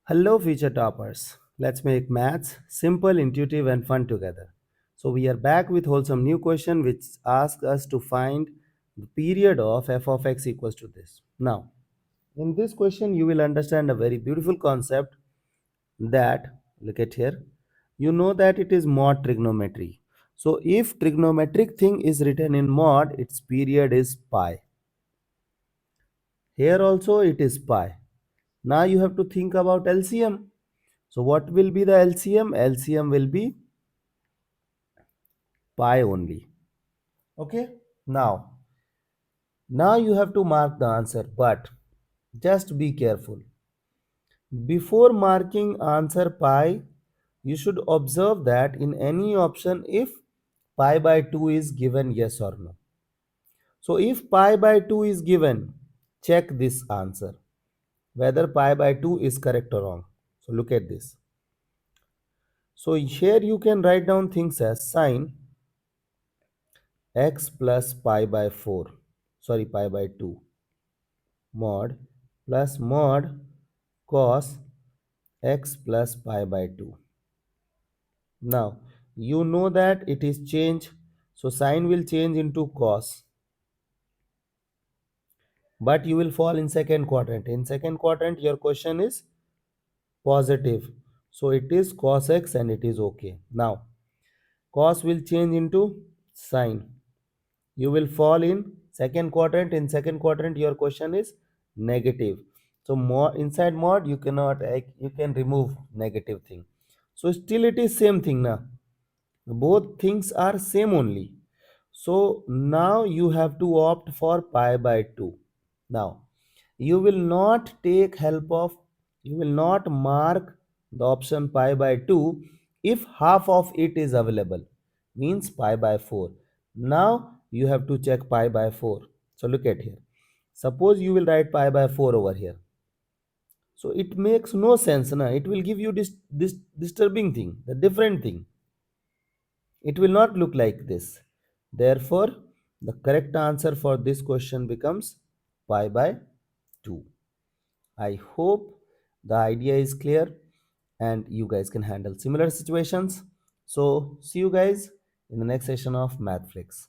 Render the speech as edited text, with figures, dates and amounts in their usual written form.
Hello, future toppers. Let's make maths simple, intuitive, and fun together. So, we are back with wholesome new question which asks us to find the period of f of x equals to this. Now, in this question, you will understand a very beautiful concept that, look at here, you know that it is mod trigonometry. So, if trigonometric thing is written in mod, its period is pi. Here also it is pi. Now you have to think about LCM. So what will be the LCM? LCM will be pi only. Okay. Now you have to mark the answer, but just be careful. Before marking answer pi, you should observe that in any option if pi by 2 is given, yes or no. So if pi by 2 is given, check this answer whether pi by 2 is correct or wrong. So look at this. So here you can write down things as sine x plus pi by 4, sorry, pi by 2, mod plus mod cos x plus pi by 2. Now you know that it is change, so sine will change into cos, but you will fall in second quadrant. In second quadrant your question is positive, so it is cos x and it is okay. Now cos will change into sine, you will fall in second quadrant. In second quadrant your question is negative, so more inside mod you cannot, you can remove negative thing, so still it is same thing now, both things are same only. So now you have to opt for pi by 2. Now you will not take help of, you will not mark the option pi by 2 if half of it is available, means pi by 4. Now you have to check pi by 4. So look at here, suppose you will write pi by 4 over here, so it makes no sense now, it will give you this disturbing thing, the different thing, it will not look like this. Therefore, the correct answer for this question becomes pi by 2. I hope the idea is clear and you guys can handle similar situations. So, see you guys in the next session of Mathflix.